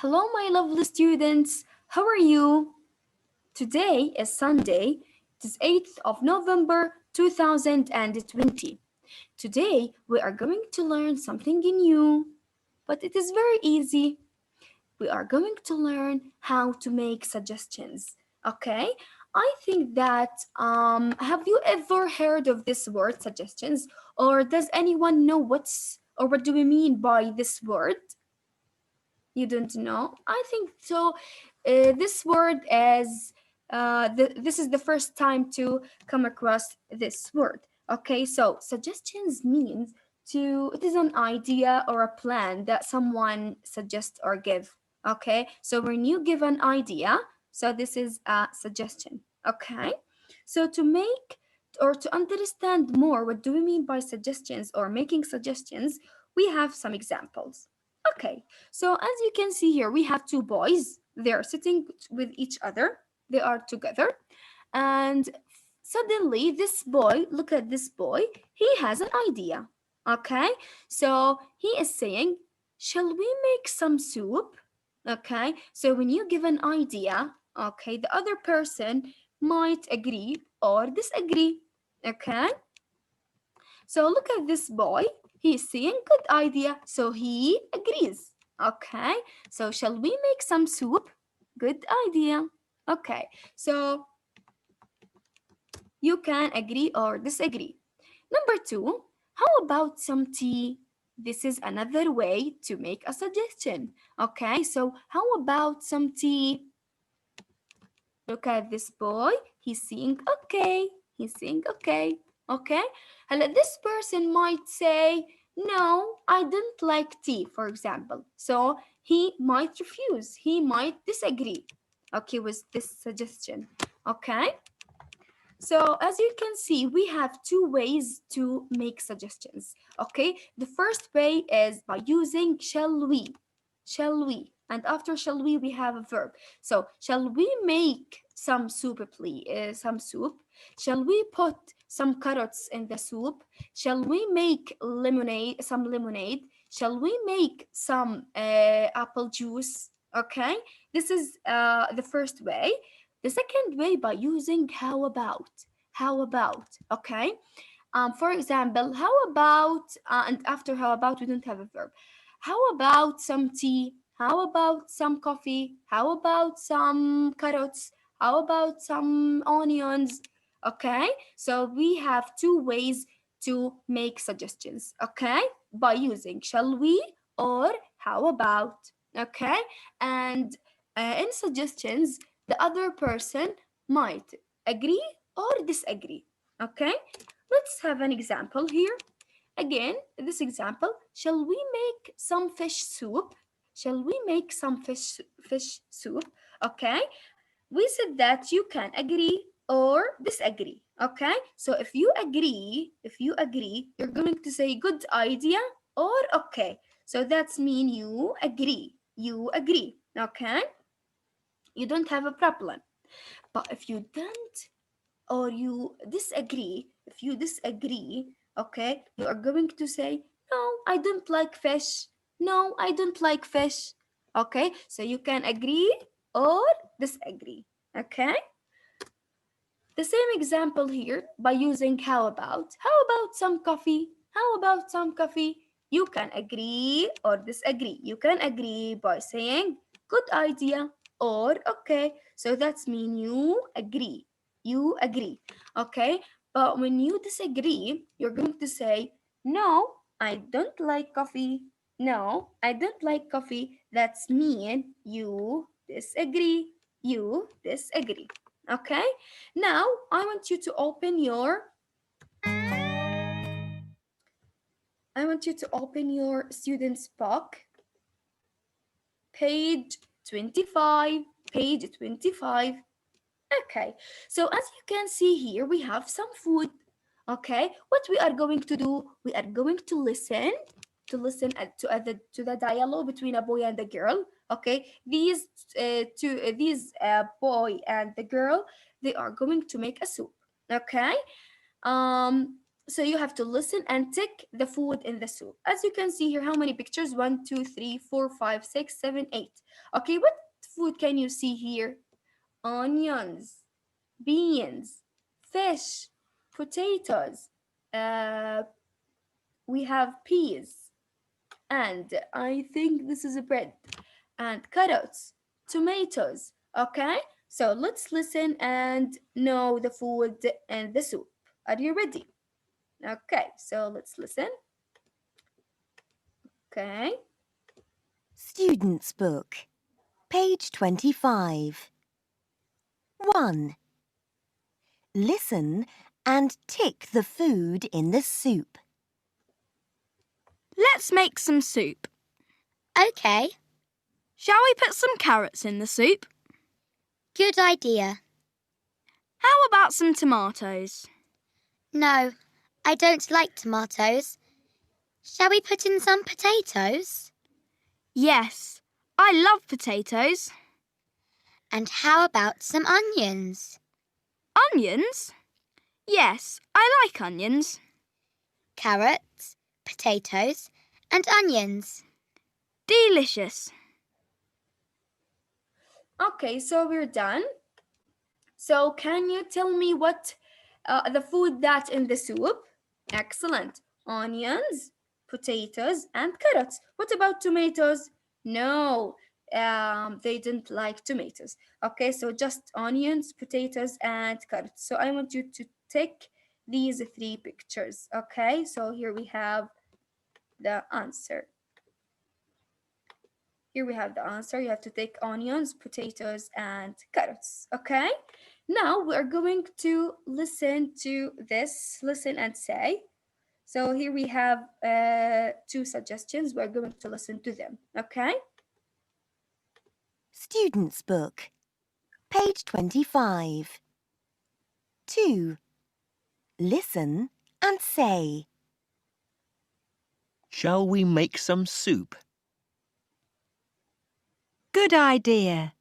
Hello, my lovely students. How are you? Today is Sunday. It is 8th of November 2020. Today we are going to learn something new, but it is very easy. We are going to learn how to make suggestions. Okay? I think that have you ever heard of this word suggestions, or does anyone know what do we mean by this word? You don't know? I think so. This word is this is the first time to come across this word. Okay, so suggestions means it is an idea or a plan that someone suggests or give. Okay, so when you give an idea, so this is a suggestion. Okay, so to make or to understand more what do we mean by suggestions or making suggestions, we have some examples. Okay, so as you can see here, we have two boys. They are sitting with each other. They are together. And suddenly, this boy, look at this boy, he has an idea. Okay, so he is saying, shall we make some soup? Okay, so when you give an idea, okay, the other person might agree or disagree. Okay, so look at this boy. He's saying good idea, so he agrees. Okay, so shall we make some soup? Good idea. Okay, so you can agree or disagree. Number two, how about some tea? This is another way to make a suggestion. Okay, so how about some tea? Look at this boy. He's saying okay. He's saying okay. Okay. And this person might say, no, I don't like tea, for example. So he might refuse. He might disagree. Okay, with this suggestion. Okay. So as you can see, we have two ways to make suggestions. Okay. The first way is by using shall we. Shall we? And after shall we have a verb. So shall we make some soup, please? Some soup. Shall we put some carrots in the soup? Shall we make lemonade? Some lemonade. Shall we make some apple juice? Okay. This is the first way. The second way by using how about. How about? Okay. For example, how about and after how about we don't have a verb. How about some tea? How about some coffee? How about some carrots? How about some onions? Okay, so we have two ways to make suggestions. Okay, by using shall we or how about. Okay, and in suggestions, the other person might agree or disagree. Okay, let's have an example here. Again, this example, shall we make some fish soup? Shall we make some fish soup? Okay, we said that you can agree or disagree. Okay, so if you agree, you're going to say good idea or okay. So that's mean you agree. You agree. Okay, you don't have a problem. But if you don't or you disagree, if you disagree, okay, you are going to say, no, I don't like fish. No, I don't like fish. Okay, so you can agree or disagree. Okay, the same example here by using how about. How about some coffee? How about some coffee? You can agree or disagree. You can agree by saying good idea or okay. So that's mean you agree. You agree. Okay? But when you disagree, you're going to say, no, I don't like coffee. No, I don't like coffee. That's mean you disagree. You disagree. Okay? Now, I want you to open your student's book, page 25, page 25. Okay. So as you can see here, we have some food. Okay? What we are going to do, we are going to the dialogue between a boy and a girl. Okay? These boy and the girl, they are going to make a soup. Okay? Um So you have to listen and tick the food in the soup. As you can see here, how many pictures? 1, 2, 3, 4, 5, 6, 7, 8. Okay, what food can you see here? Onions, beans, fish, potatoes. Uh, we have peas, and I think this is a bread, and carrots, tomatoes. Okay, so let's listen and know the food and the soup. Are you ready? Okay, so let's listen. Okay. Student's Book, page 25. 1. Listen and tick the food in the soup. Let's make some soup. OK, Shall we put some carrots in the soup? good idea. How about some tomatoes? No, I don't like tomatoes. Shall we put in some potatoes? Yes, I love potatoes. And how about some onions? Onions? Yes, I like onions. Carrots, potatoes, and onions. Delicious. Okay, so we're done. So can you tell me what the food that's in the soup? Excellent. Onions, potatoes, and carrots. What about tomatoes? No, they didn't like tomatoes. Okay, so just onions, potatoes, and carrots. So I want you to take these three pictures. Okay, so here we have the answer. Here we have the answer. You have to take onions, potatoes, and carrots. Okay? Now we are going to listen to this. Listen and say. So here we have two suggestions. We're going to listen to them. Okay? Student's Book, page 25. 2. Listen and say. Shall we make some soup? Good idea.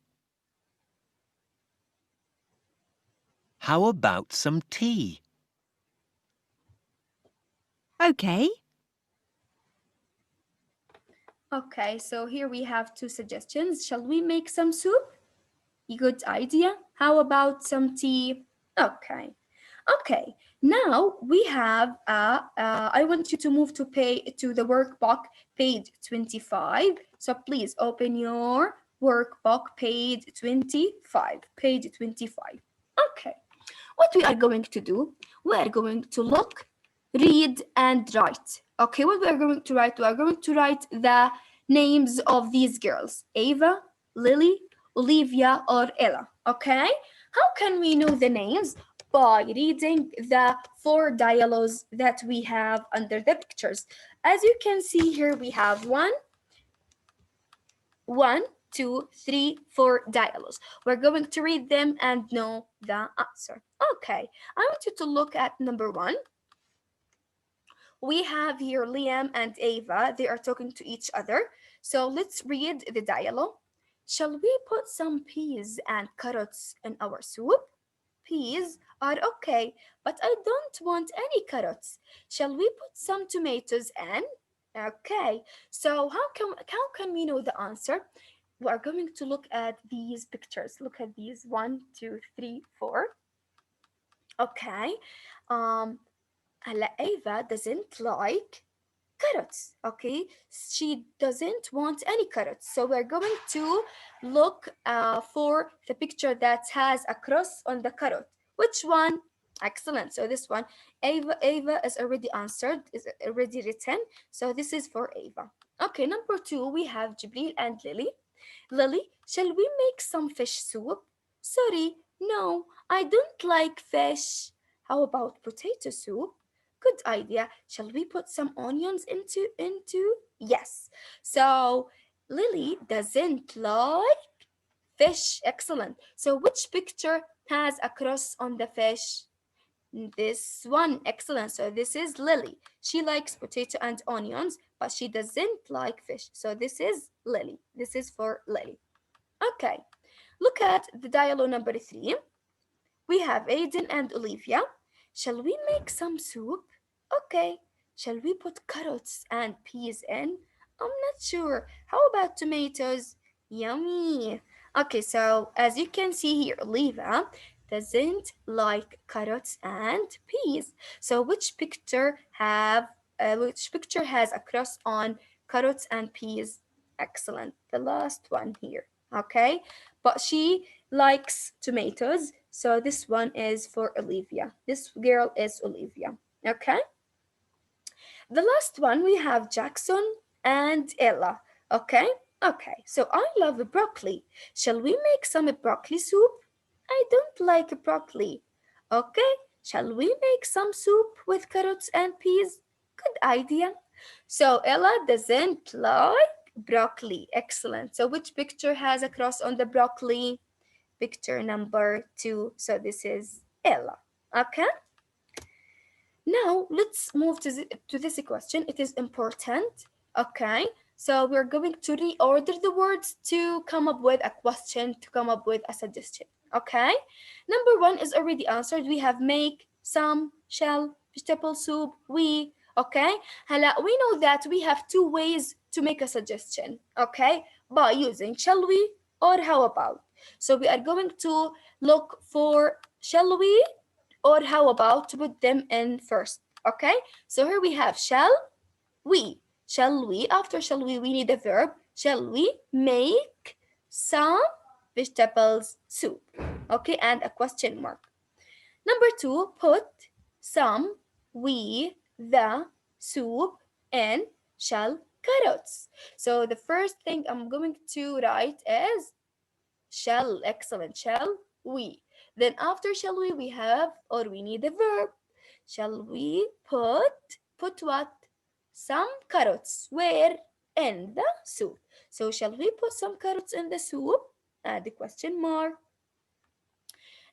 How about some tea? OK. Okay, so here we have two suggestions. Shall we make some soup? Good idea. How about some tea? Okay. Okay, now we have, I want you to move to the workbook, page 25. So please open your workbook, page 25, page 25. Okay, what we are going to do, we are going to look, read, and write. Okay, what we are going to write? We are going to write the names of these girls, Ava, Lily, Olivia, or Ella. Okay, how can we know the names? By reading the four dialogues that we have under the pictures. As you can see here, we have one, two, three, four dialogues. We're going to read them and know the answer. Okay, I want you to look at number 1. We have here Liam and Ava. They are talking to each other. So let's read the dialogue. Shall we put some peas and carrots in our soup? Peas are okay, but I don't want any carrots. Shall we put some tomatoes in? Okay, so how can we know the answer? We are going to look at these pictures. Look at these 1, 2, 3, 4. Okay, um, Ava doesn't like carrots. Okay, she doesn't want any carrots, so we're going to look for the picture that has a cross on the carrot. Which one? Excellent, so this one. Ava is already answered, is already written, so this is for Ava. Okay, number 2, we have Jibril and Lily. Lily, shall we make some fish soup? Sorry, no, I don't like fish. How about potato soup? Good idea. Shall we put some onions into? Yes. So Lily doesn't like fish. Excellent. So which picture has a cross on the fish? This one. Excellent. So this is Lily. She likes potato and onions, but she doesn't like fish. So this is Lily. This is for Lily. Okay. Look at the dialogue number 3. We have Aiden and Olivia. Shall we make some soup? Okay, shall we put carrots and peas in? I'm not sure. How about tomatoes? Yummy. Okay, so as you can see here, Oliva doesn't like carrots and peas. So which picture has a cross on carrots and peas? Excellent. The last one here. Okay, but she likes tomatoes. So this one is for Olivia. This girl is Olivia. Okay. The last one we have Jackson and Ella. Okay. Okay. So I love broccoli. Shall we make some broccoli soup? I don't like broccoli. Okay. Shall we make some soup with carrots and peas? Good idea. So Ella doesn't like broccoli. Excellent. So which picture has a cross on the broccoli? Picture number 2. So this is Ella. Okay. Now let's move to this question. It is important. Okay. So we're going to reorder the words to come up with a question, to come up with a suggestion. Okay. Number 1 is already answered. We have make, some, shall, vegetable soup, we. Okay. Hala, we know that we have two ways to make a suggestion. Okay. By using shall we or how about. So we are going to look for shall we or how about to put them in first. Okay, so here we have we. Shall we? After shall we need a verb. Shall we make some vegetables soup? Okay, and a question mark. Number 2, put some, the soup in shell carrots. So the first thing I'm going to write is shall. Excellent. Shall we? Then after shall we have or we need a verb. Shall we put what? Some carrots. Where? In the soup. So shall we put some carrots in the soup? Add the question mark.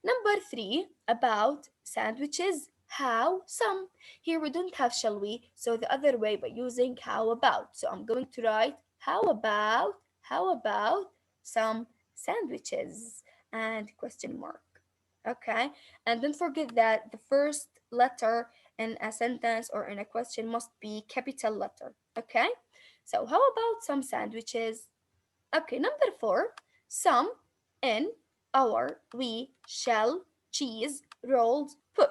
Number 3, about sandwiches. How? Some. Here we don't have shall we, so the other way by using how about. So I'm going to write how about some sandwiches and question mark. Okay, and don't forget that the first letter in a sentence or in a question must be capital letter. Okay, so how about some sandwiches? Okay, number 4, some in our we shall cheese rolls put.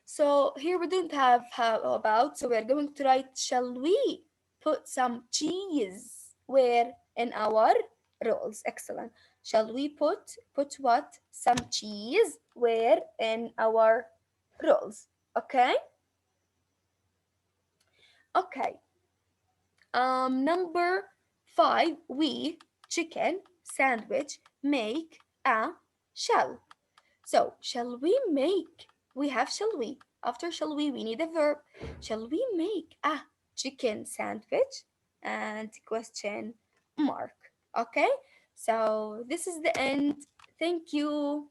So here we don't have how about, so we're going to write shall we put some cheese where in our rolls. Excellent. Shall we put what? Some cheese where in our rolls. Okay? Okay. Number 5, we chicken sandwich make a shall. So, shall we make? We have shall we. After shall we need a verb. Shall we make a chicken sandwich? And question mark. Okay? So, this is the end. Thank you.